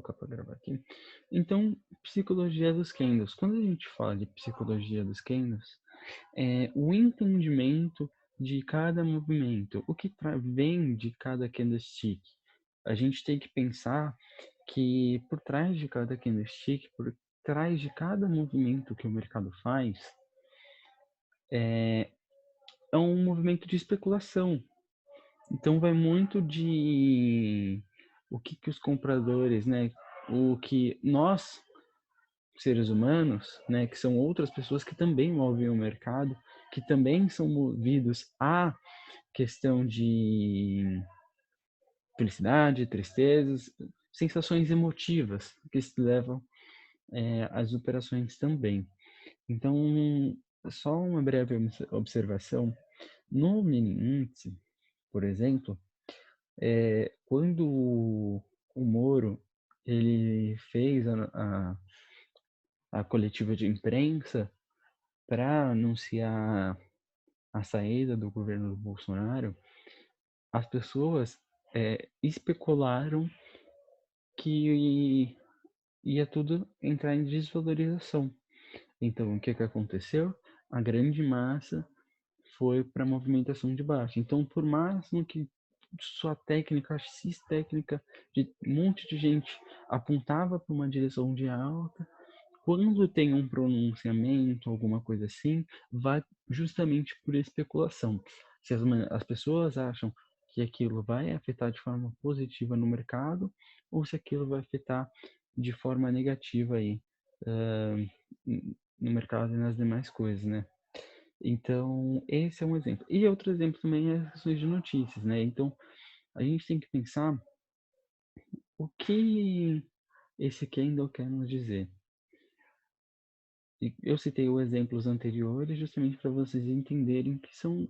colocar para gravar aqui. Então, psicologia dos candles. Quando a gente fala de psicologia dos candles, é o entendimento de cada movimento, o que vem de cada candlestick. A gente tem que pensar que por trás de cada candlestick, por trás de cada movimento que o mercado faz, é um movimento de especulação. Então vai muito de o que os compradores, né, o que nós, seres humanos, né, que são outras pessoas que também movem o mercado, que também são movidos à questão de felicidade, tristezas, sensações emotivas que se levam às operações também. Então, só uma breve observação. No mini índice, por exemplo, quando o Moro ele fez a coletiva de imprensa para anunciar a saída do governo do Bolsonaro, as pessoas especularam que ia tudo entrar em desvalorização. Então, o que aconteceu? A grande massa foi para a movimentação de baixa. Então, por máximo que sua técnica, X técnica, de um monte de gente apontava para uma direção de alta, quando tem um pronunciamento, alguma coisa assim, vai justamente por especulação. Se as pessoas acham que aquilo vai afetar de forma positiva no mercado, ou se aquilo vai afetar de forma negativa aí, no mercado e nas demais coisas, né? Então, esse é um exemplo. E outro exemplo também é as questões de notícias, né? Então, a gente tem que pensar o que esse Kendall quer nos dizer. E eu citei os exemplos anteriores justamente para vocês entenderem que são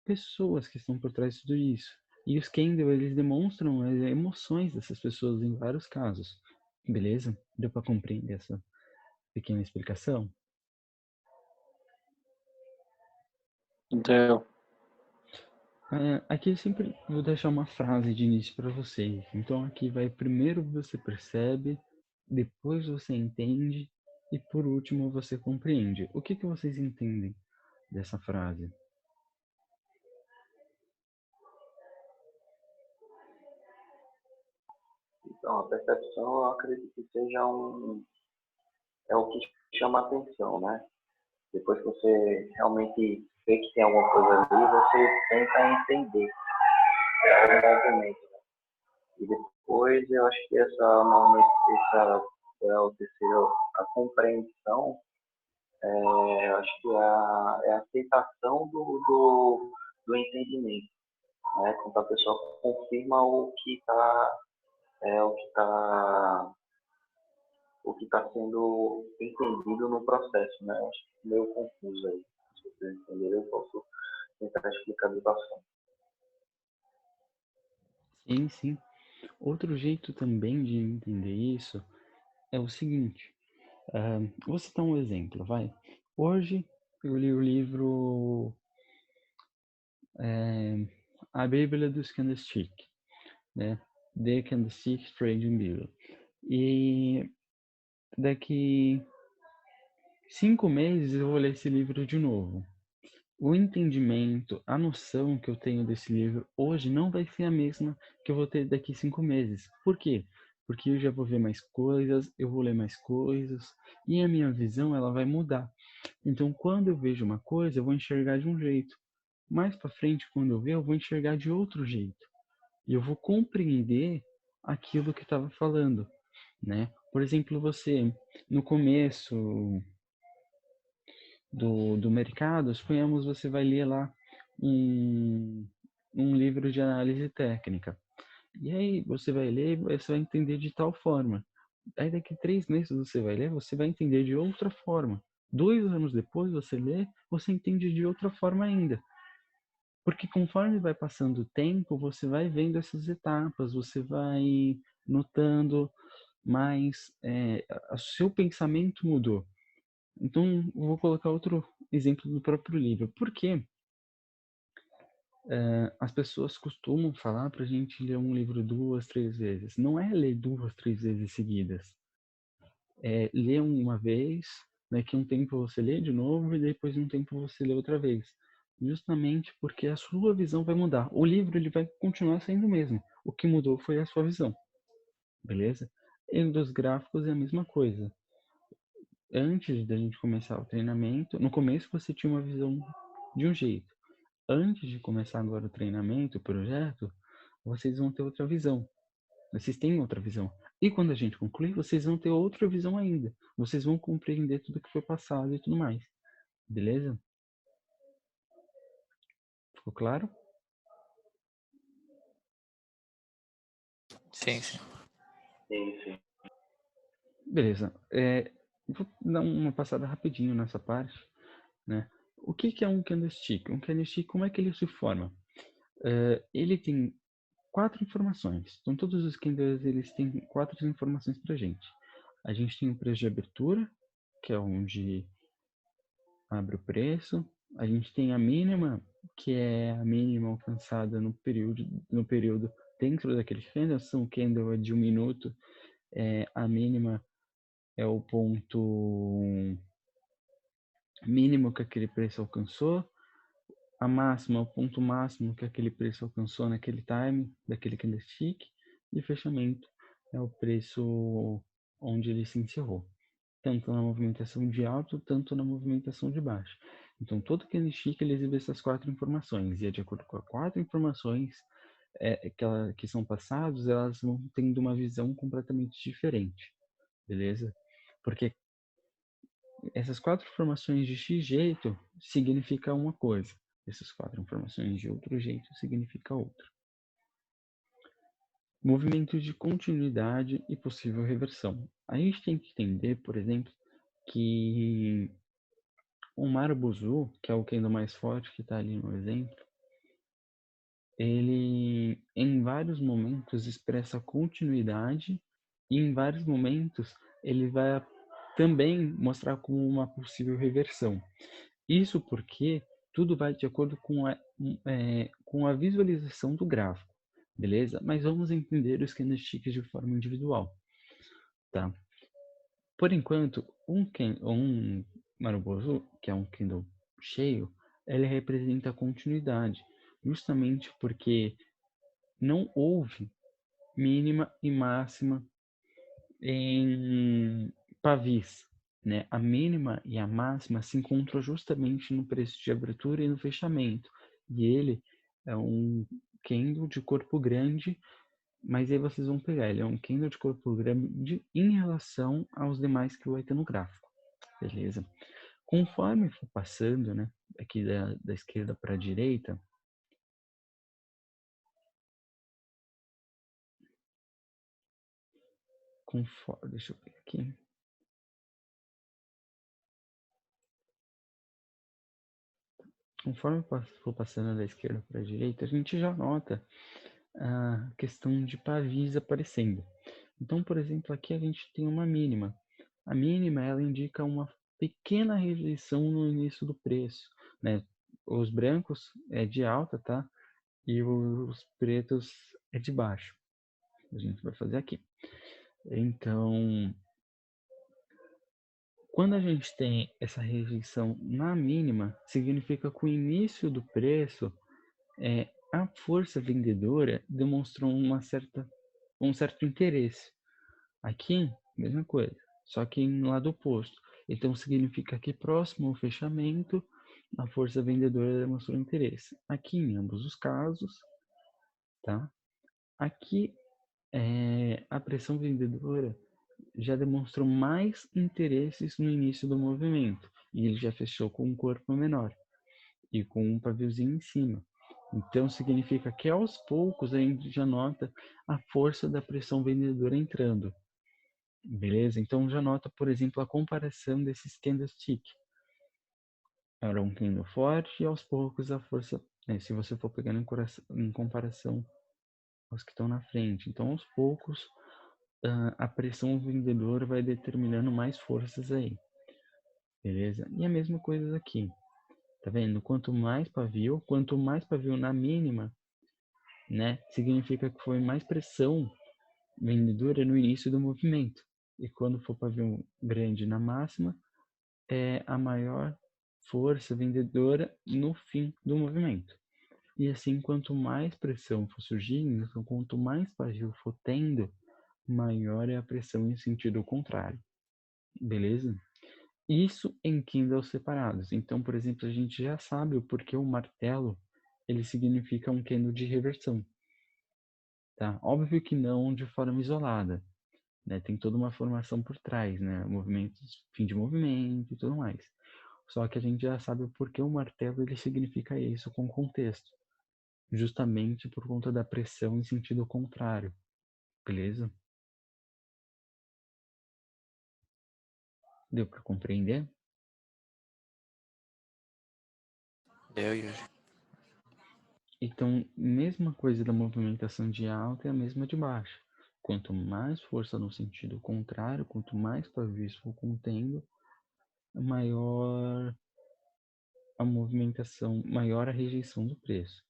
pessoas que estão por trás de tudo isso. E os Kendall, eles demonstram as emoções dessas pessoas em vários casos. Beleza? Deu para compreender essa pequena explicação? Então, Aqui eu sempre vou deixar uma frase de início para vocês. Então aqui vai primeiro você percebe, depois você entende e por último você compreende. O que vocês entendem dessa frase? a percepção eu acredito que seja é o que chama a atenção, né? Depois que você realmente vê que tem alguma coisa ali, você tenta entender o movimento. E depois eu acho que essa é o terceiro, a compreensão, eu acho que é a aceitação do entendimento, né? Quando a pessoa confirma o que está sendo entendido no processo, né? Acho que é meio confuso aí. Se vocês entenderem, eu posso tentar explicar de bastante. Sim, sim. Outro jeito também de entender isso é o seguinte. Vou citar um exemplo, vai. Hoje eu li o livro A Bíblia dos Candlestick, né? The Candlestick Trading Bible. E daqui 5 meses eu vou ler esse livro de novo. O entendimento, a noção que eu tenho desse livro hoje não vai ser a mesma que eu vou ter daqui 5 meses. Por quê? Porque eu já vou ver mais coisas, eu vou ler mais coisas e a minha visão ela vai mudar. Então, quando eu vejo uma coisa, eu vou enxergar de um jeito. Mais para frente, quando eu ver, eu vou enxergar de outro jeito. E eu vou compreender aquilo que estava falando, né? Por exemplo, você no começo do mercado, suponhamos você vai ler lá um livro de análise técnica. E aí você vai ler, você vai entender de tal forma. Aí daqui 3 meses você vai ler, você vai entender de outra forma. 2 anos depois você lê, você entende de outra forma ainda. Porque conforme vai passando o tempo, você vai vendo essas etapas, você vai notando mais, o seu pensamento mudou. Então, vou colocar outro exemplo do próprio livro. Por quê? As pessoas costumam falar para a gente ler um livro 2, 3 vezes. Não é ler 2, 3 vezes seguidas. É ler uma vez, daqui a um tempo você lê de novo e depois de um tempo você lê outra vez. Justamente porque a sua visão vai mudar. O livro ele vai continuar sendo o mesmo. O que mudou foi a sua visão. Beleza? E dos gráficos é a mesma coisa. Antes da gente começar o treinamento, no começo você tinha uma visão de um jeito. Antes de começar agora o treinamento, o projeto, vocês vão ter outra visão. Vocês têm outra visão. E quando a gente concluir, vocês vão ter outra visão ainda. Vocês vão compreender tudo que foi passado e tudo mais. Beleza? Ficou claro? Sim, sim. Sim. Beleza. Vou dar uma passada rapidinho nessa parte, né? O que é um candlestick? Um candlestick, como é que ele se forma? Ele tem 4 informações. Então, todos os candles, eles têm 4 informações pra gente. A gente tem o preço de abertura, que é onde abre o preço. A gente tem a mínima, que é a mínima alcançada no período dentro daquele candle. Se um candle é de 1 minuto, a mínima é o ponto mínimo que aquele preço alcançou. A máxima é o ponto máximo que aquele preço alcançou naquele time daquele candlestick. E o fechamento é o preço onde ele se encerrou, tanto na movimentação de alto, tanto na movimentação de baixo. Então, todo candlestick ele exibe essas 4 informações, e é de acordo com as 4 informações que são passadas, elas vão tendo uma visão completamente diferente, beleza? Porque essas 4 informações de X jeito significa uma coisa, essas 4 informações de outro jeito significa outra. Movimentos de continuidade e possível reversão. A gente tem que entender, por exemplo, que o Marubozu, que é o candle mais forte que está ali no exemplo, ele em vários momentos expressa continuidade e em vários momentos ele vai também mostrar como uma possível reversão. Isso porque tudo vai de acordo com a visualização do gráfico, beleza? Mas vamos entender os candlesticks de forma individual, tá? Por enquanto, um Marubozu, que é um candle cheio, ele representa a continuidade, justamente porque não houve mínima e máxima em pavis, né? A mínima e a máxima se encontram justamente no preço de abertura e no fechamento. E ele é um candle de corpo grande, mas aí vocês vão pegar, ele é um candle de corpo grande em relação aos demais que vai ter no gráfico, beleza? Conforme for passando, né, aqui da esquerda para a direita, deixa eu ver aqui. Conforme for passando da esquerda para a direita, a gente já nota a questão de pavis aparecendo. Então, por exemplo, aqui a gente tem uma mínima. A mínima, ela indica uma pequena rejeição no início do preço, né? Os brancos é de alta, tá? E os pretos é de baixo. A gente vai fazer aqui. Então, quando a gente tem essa rejeição na mínima, significa que o início do preço, a força vendedora demonstrou um certo interesse. Aqui, mesma coisa, só que no lado oposto. Então, significa que próximo ao fechamento, a força vendedora demonstrou interesse. Aqui, em ambos os casos, tá? Aqui, a pressão vendedora já demonstrou mais interesses no início do movimento. E ele já fechou com um corpo menor e com um paviozinho em cima. Então, significa que aos poucos a gente já nota a força da pressão vendedora entrando. Beleza? Então, já nota, por exemplo, a comparação desses candlestick. Era um candle forte e aos poucos a força, se você for pegando em comparação aos que estão na frente. Então, aos poucos, a pressão vendedora vai determinando mais forças aí. Beleza? E a mesma coisa aqui. Tá vendo? Quanto mais pavio na mínima, né, significa que foi mais pressão vendedora no início do movimento. E quando for pavio grande na máxima, é a maior força vendedora no fim do movimento. E assim, quanto mais pressão for surgindo, então, quanto mais pavio for tendo, maior é a pressão em sentido contrário. Beleza? Isso em candles separados. Então, por exemplo, a gente já sabe o porquê o martelo ele significa um candle de reversão. Tá? Óbvio que não de forma isolada. Né? Tem toda uma formação por trás, né? Movimentos, fim de movimento e tudo mais. Só que a gente já sabe o porquê o martelo ele significa isso com contexto. Justamente por conta da pressão em sentido contrário. Beleza? Deu para compreender? Deu, Yuri. Então, mesma coisa da movimentação de alta é a mesma de baixa. Quanto mais força no sentido contrário, quanto mais pavios for contendo, maior a movimentação, maior a rejeição do preço.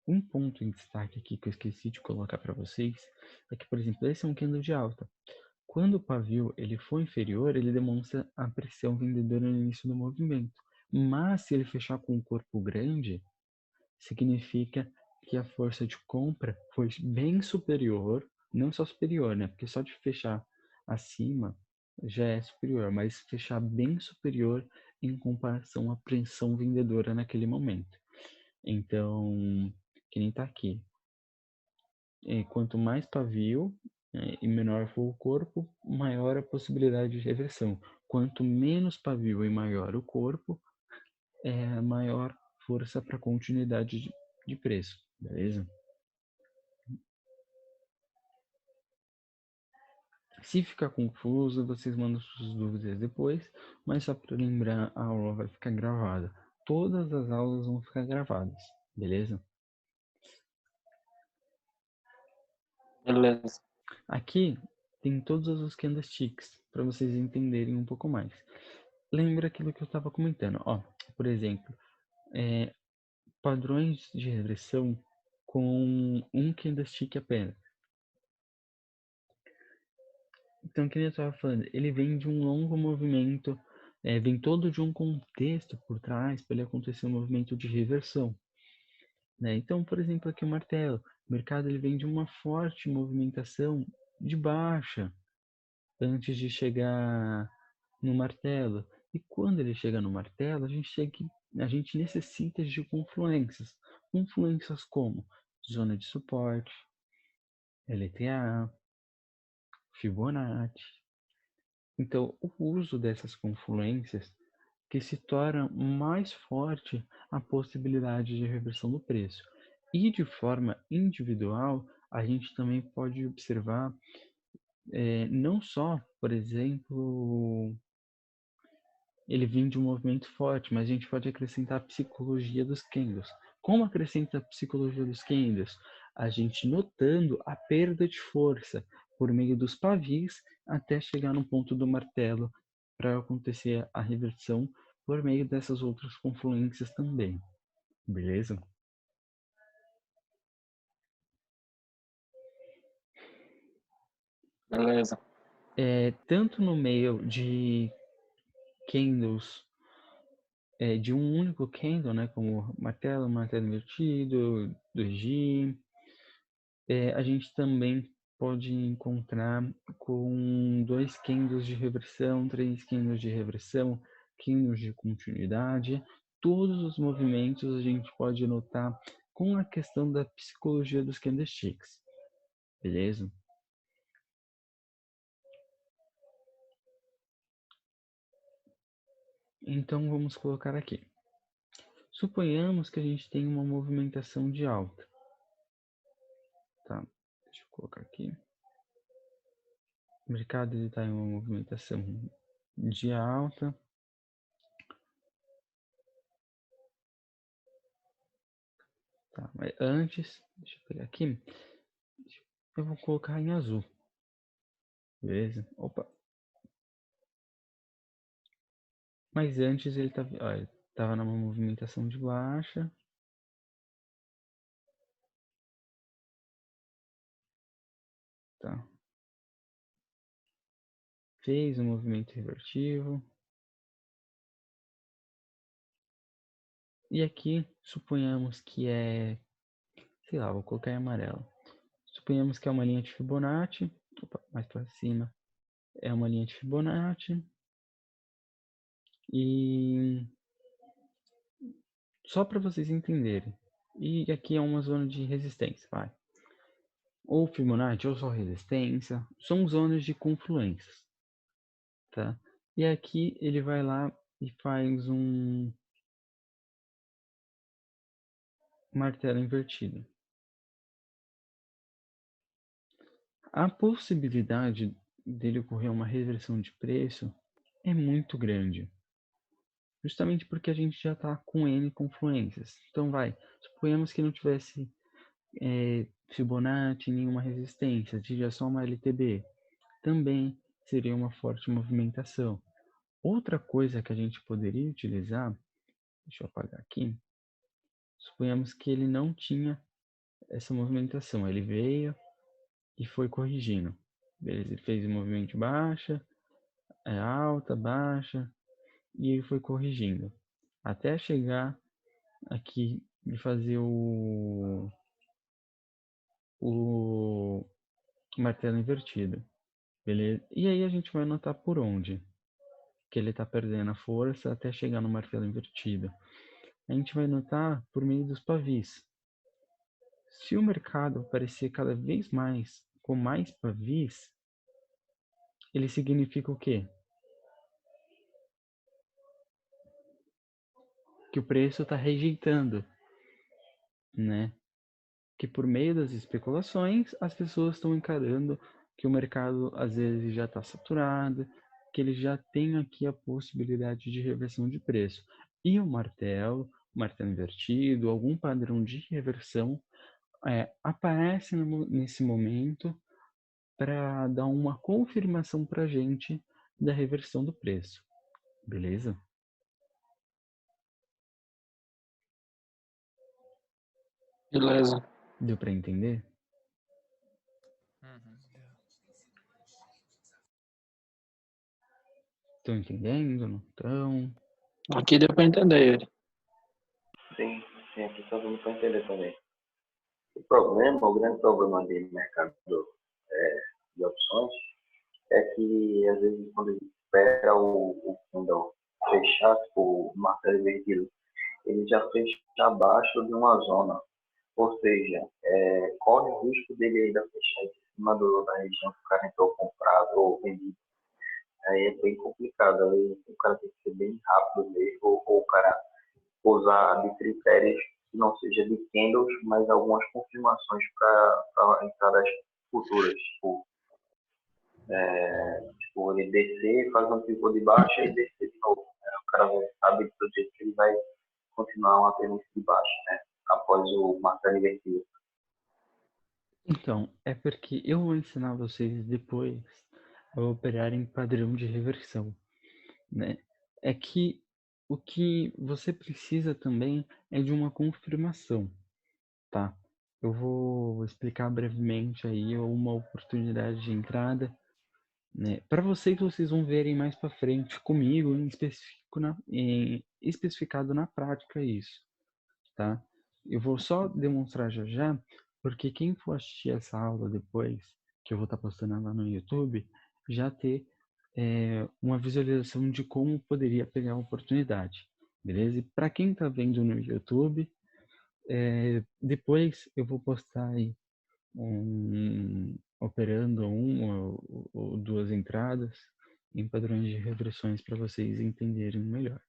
Um ponto em destaque aqui que eu esqueci de colocar para vocês é que, por exemplo, esse é um candle de alta. Quando o pavio ele for inferior, ele demonstra a pressão vendedora no início do movimento. Mas se ele fechar com um corpo grande, significa que a força de compra foi bem superior, não só superior, né? Porque só de fechar acima já é superior, mas fechar bem superior em comparação à pressão vendedora naquele momento. Então, que nem tá aqui. Quanto mais pavio e menor for o corpo, maior a possibilidade de reversão. Quanto menos pavio e maior o corpo, maior força para continuidade de preço, beleza? Se ficar confuso, vocês mandam suas dúvidas depois, mas só para lembrar, a aula vai ficar gravada. Todas as aulas vão ficar gravadas, beleza? Beleza. Aqui tem todos os candlesticks para vocês entenderem um pouco mais. Lembra aquilo que eu estava comentando, ó, por exemplo, padrões de regressão com um candlestick apenas. Então, que eu estava falando, ele vem de um longo movimento, vem todo de um contexto por trás para ele acontecer um movimento de reversão. Né? Então, por exemplo, aqui o martelo, o mercado ele vem de uma forte movimentação de baixa antes de chegar no martelo. E quando ele chega no martelo, a gente necessita de confluências. Confluências como zona de suporte, LTA, Fibonacci. Então, o uso dessas confluências que se torna mais forte a possibilidade de reversão do preço. E de forma individual, a gente também pode observar não só, por exemplo, ele vem de um movimento forte, mas a gente pode acrescentar a psicologia dos candles. Como acrescenta a psicologia dos candles? A gente notando a perda de força por meio dos pavis até chegar no ponto do martelo para acontecer a reversão por meio dessas outras confluências também. Beleza? Beleza. Tanto no meio de candles de um único candle, né, como martelo invertido, doji, a gente também pode encontrar com 2 candles de reversão, 3 candles de reversão, candles de continuidade. Todos os movimentos a gente pode notar com a questão da psicologia dos candlesticks. Beleza? Então vamos colocar aqui. Suponhamos que a gente tem uma movimentação de alta. Tá? Deixa eu colocar aqui. O mercado está em uma movimentação de alta. Tá, mas antes, deixa eu pegar aqui. Eu vou colocar em azul. Beleza? Opa. Mas antes ele tá Estava numa movimentação de baixa. Tá. Fez um movimento revertivo. E aqui, suponhamos que é, sei lá, vou colocar em amarelo. Suponhamos que é uma linha de Fibonacci. Opa, mais para cima. É uma linha de Fibonacci. E só para vocês entenderem. E aqui é uma zona de resistência, vai. Ou Fibonacci, ou só resistência. São zonas de confluências, tá? E aqui ele vai lá e faz um martelo invertido. A possibilidade dele ocorrer uma reversão de preço é muito grande. Justamente porque a gente já está com N confluências. Então suponhamos que não tivesse Fibonacci, nenhuma resistência, tivesse só uma LTB. Também seria uma forte movimentação. Outra coisa que a gente poderia utilizar, deixa eu apagar aqui, suponhamos que ele não tinha essa movimentação, ele veio e foi corrigindo. Beleza, ele fez um movimento de baixa, alta, baixa, e ele foi corrigindo. Até chegar aqui e fazer o martelo invertido. Beleza? E aí a gente vai notar por onde que ele está perdendo a força até chegar no martelo invertido. A gente vai notar por meio dos pavis. Se o mercado aparecer cada vez mais com mais pavis, ele significa o quê? Que o preço está rejeitando, né? Que por meio das especulações, as pessoas estão encarando que o mercado às vezes já está saturado, que ele já tem aqui a possibilidade de reversão de preço. E o martelo invertido, algum padrão de reversão aparece nesse momento para dar uma confirmação para a gente da reversão do preço. Beleza? Beleza. Deu para entender? Estão entendendo? Não estão? Aqui deu para entender ele. Sim, aqui todo mundo vai entender também. O grande problema de mercado de opções é que, às vezes, quando ele espera o fundo fechar, tipo, o martelo invertido, ele já fecha abaixo de uma zona. Ou seja, corre o risco dele ainda fechar em cima da região que o cara entrou comprado ou vendido. Aí é bem complicado. Aí o cara tem que ser bem rápido mesmo, ou o cara usar de critérios que não seja de candles, mas algumas confirmações para entradas futuras. Tipo, ele descer, fazer um pivô de baixa e descer de novo. Né? O cara sabe do jeito que ele vai continuar uma tendência de baixa, né? Após o martelo invertido. Então, é porque eu vou ensinar vocês depois a operar em padrão de reversão, né? É que o que você precisa também é de uma confirmação, tá? Eu vou explicar brevemente aí uma oportunidade de entrada, né? Para vocês vão verem mais para frente comigo especificado na prática isso, tá? Eu vou só demonstrar já, porque quem for assistir essa aula depois, que eu vou estar postando lá no YouTube, já ter uma visualização de como poderia pegar a oportunidade, beleza? E para quem está vendo no YouTube, depois eu vou postar aí operando uma ou duas entradas em padrões de reversões para vocês entenderem melhor.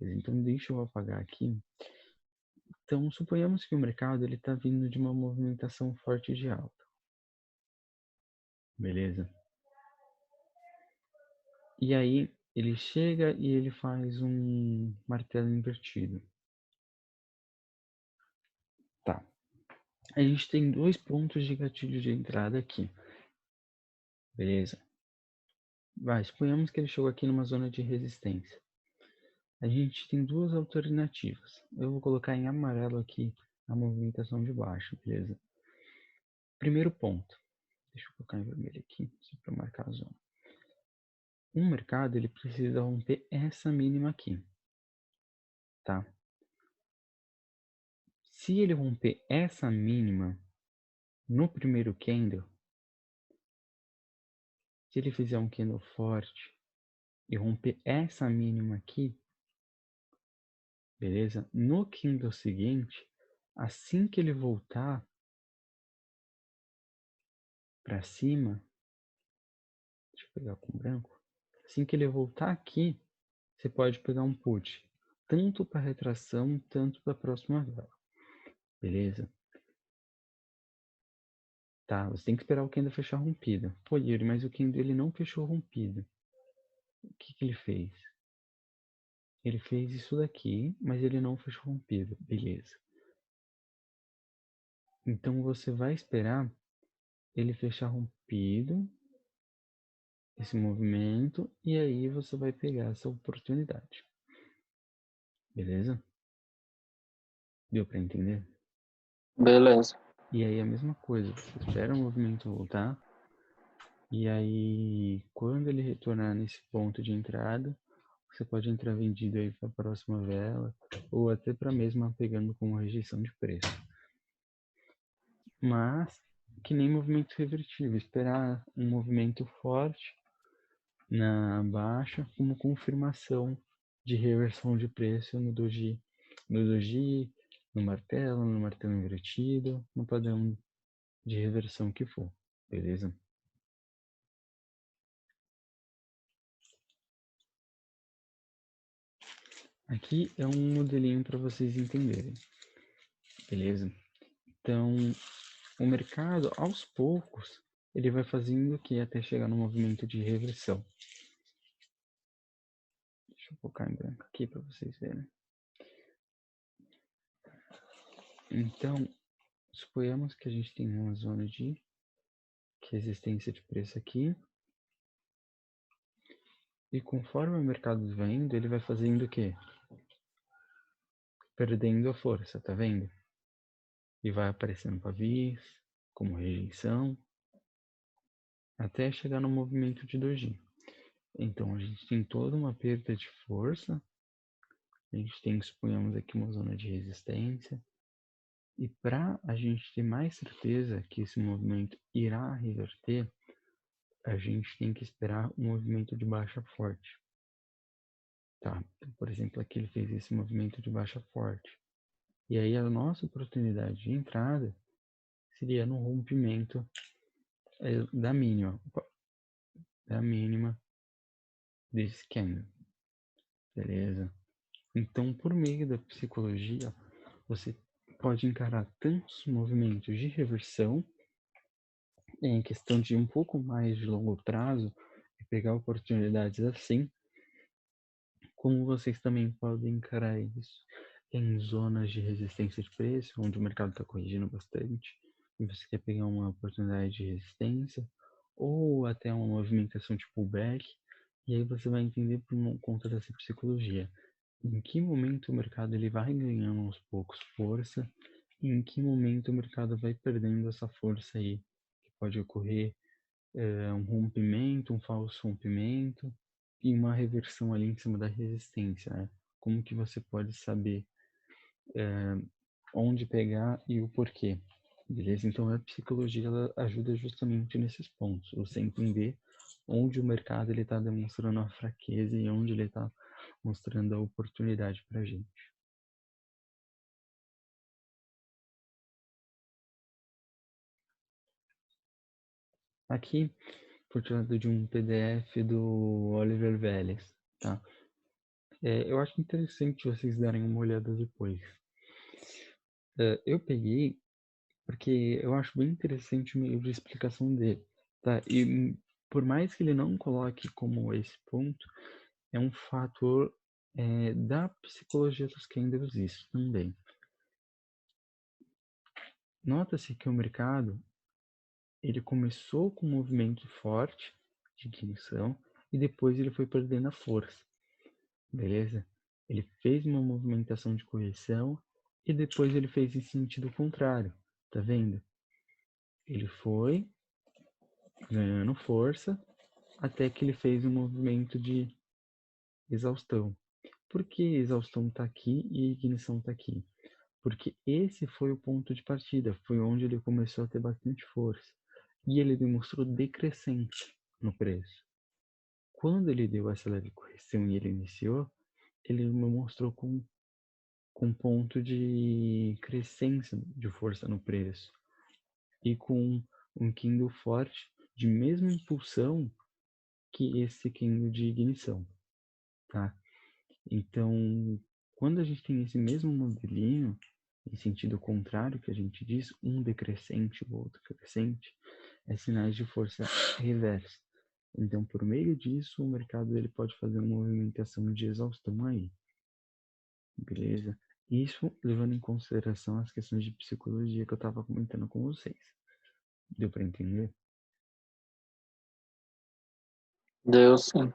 Então deixa eu apagar aqui. Então, suponhamos que o mercado está vindo de uma movimentação forte de alta. Beleza? E aí, ele chega e ele faz um martelo invertido. Tá. A gente tem 2 pontos de gatilho de entrada aqui. Beleza? Suponhamos que ele chegou aqui numa zona de resistência. a gente tem duas alternativas. Eu vou colocar em amarelo aqui a movimentação de baixo, beleza? Primeiro ponto. Deixa eu colocar em vermelho aqui, só para marcar a zona. Um mercado, ele precisa romper essa mínima aqui, tá? Se ele romper essa mínima no primeiro candle, se ele fizer um candle forte e romper essa mínima aqui, beleza? No candle seguinte, assim que ele voltar para cima, deixa eu pegar com branco, assim que ele voltar aqui, você pode pegar um put, tanto para retração, tanto para a próxima vela, beleza? Tá, você tem que esperar o candle fechar rompido. Pô, Yuri, mas o candle ele não fechou rompido. O que que ele fez? Ele fez isso daqui, mas ele não fechou rompido. Beleza. Então você vai esperar ele fechar rompido, esse movimento, e aí você vai pegar essa oportunidade. Beleza? Deu para entender? Beleza. E aí a mesma coisa, você espera o movimento voltar, e aí quando ele retornar nesse ponto de entrada, você pode entrar vendido aí para a próxima vela, ou até para a mesma pegando como rejeição de preço. Mas, que nem movimento revertível, esperar um movimento forte na baixa como confirmação de reversão de preço no doji, no martelo invertido, no padrão de reversão que for, beleza? Aqui é um modelinho para vocês entenderem, beleza? Então, o mercado, aos poucos, ele vai fazendo o que até chegar no movimento de reversão. Deixa eu colocar em branco aqui para vocês verem. Então, suponhamos que a gente tem uma zona de resistência de preço aqui. E conforme o mercado vai indo, ele vai fazendo o quê? Perdendo a força, tá vendo? E vai aparecendo pavis, como rejeição, até chegar no movimento de doji. Então, a gente tem toda uma perda de força. A gente tem, suponhamos aqui, uma zona de resistência. E para a gente ter mais certeza que esse movimento irá reverter, a gente tem que esperar um movimento de baixa forte. Tá? Então, por exemplo, aqui ele fez esse movimento de baixa forte. E aí a nossa oportunidade de entrada seria no rompimento da mínima desse candle. Beleza? Então, por meio da psicologia, você pode encarar tantos movimentos de reversão em questão de um pouco mais de longo prazo e pegar oportunidades assim, como vocês também podem encarar isso em zonas de resistência de preço, onde o mercado está corrigindo bastante, e você quer pegar uma oportunidade de resistência, ou até uma movimentação de pullback, e aí você vai entender por conta dessa psicologia, em que momento o mercado ele vai ganhando aos poucos força, e em que momento o mercado vai perdendo essa força aí, que pode ocorrer um rompimento, um falso rompimento e uma reversão ali em cima da resistência, né? Como que você pode saber onde pegar e o porquê, beleza? Então a psicologia ela ajuda justamente nesses pontos, você entender onde o mercado ele está demonstrando a fraqueza e onde ele está mostrando a oportunidade para a gente. Aqui, por trás de um PDF do Oliver Vélez, tá? Eu acho interessante vocês darem uma olhada depois. Eu peguei porque eu acho bem interessante o meio de explicação dele, tá? E por mais que ele não coloque como esse ponto, é um fator da psicologia dos candles isso também. Nota-se que o mercado ele começou com um movimento forte de ignição e depois ele foi perdendo a força, beleza? Ele fez uma movimentação de correção e depois ele fez em sentido contrário. Tá vendo? Ele foi ganhando força até que ele fez um movimento de exaustão. Por que exaustão está aqui e ignição está aqui? Porque esse foi o ponto de partida, foi onde ele começou a ter bastante força. E ele demonstrou decrescente no preço. Quando ele deu essa leve correção e ele iniciou, ele me mostrou com ponto de crescência de força no preço. E com um candle forte de mesma impulsão que esse candle de ignição, tá? Então, quando a gente tem esse mesmo modelinho, em sentido contrário que a gente diz, um decrescente, o outro crescente, é sinais de força reversa. Então, por meio disso, o mercado ele pode fazer uma movimentação de exaustão aí. Beleza? Isso levando em consideração as questões de psicologia que eu estava comentando com vocês. Deu para entender? Deu sim.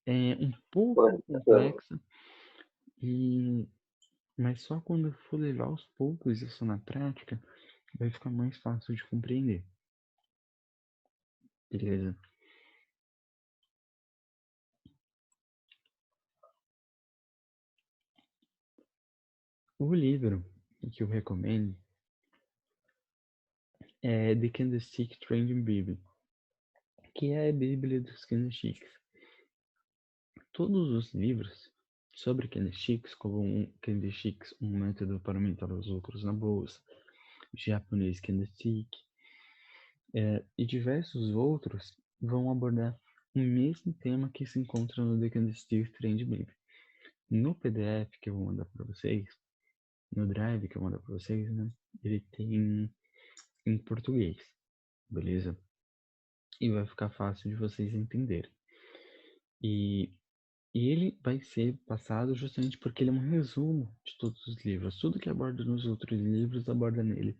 É um pouco complexo, mas só quando eu for levar aos poucos isso na prática, vai ficar mais fácil de compreender. Beleza? O livro que eu recomendo é The Candlestick Trading Bible, que é a Bíblia dos Candlesticks. Todos os livros sobre candlesticks, como Candlesticks, um método para aumentar os lucros na bolsa, japonês Candlestick, e diversos outros vão abordar o mesmo tema que se encontra no The Candlestick Trading Bible. No PDF que eu vou mandar para vocês, no Drive que eu vou mandar para vocês, né, ele tem em português, beleza? E vai ficar fácil de vocês entenderem. E ele vai ser passado justamente porque ele é um resumo de todos os livros. Tudo que aborda nos outros livros, aborda nele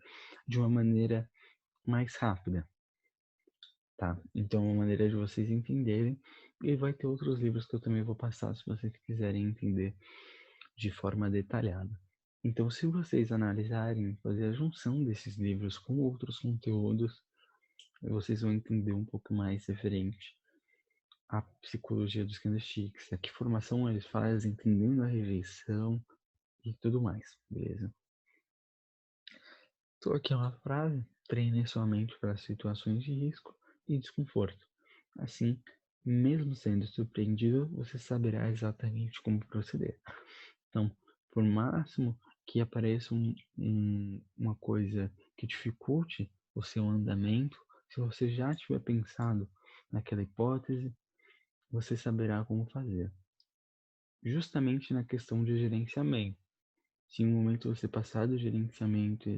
de uma maneira mais rápida, tá? Então, uma maneira de vocês entenderem. E vai ter outros livros que eu também vou passar, se vocês quiserem entender de forma detalhada. Então, se vocês analisarem, fazer a junção desses livros com outros conteúdos, vocês vão entender um pouco mais referente à psicologia dos candlesticks, a que formação eles fazem, entendendo a rejeição e tudo mais, beleza? Então, aqui é uma frase: treine sua mente para situações de risco e desconforto. Assim, mesmo sendo surpreendido, você saberá exatamente como proceder. Então, por máximo que apareça uma coisa que dificulte o seu andamento, se você já tiver pensado naquela hipótese, você saberá como fazer. Justamente na questão de gerenciamento. Se em um momento você passar do gerenciamento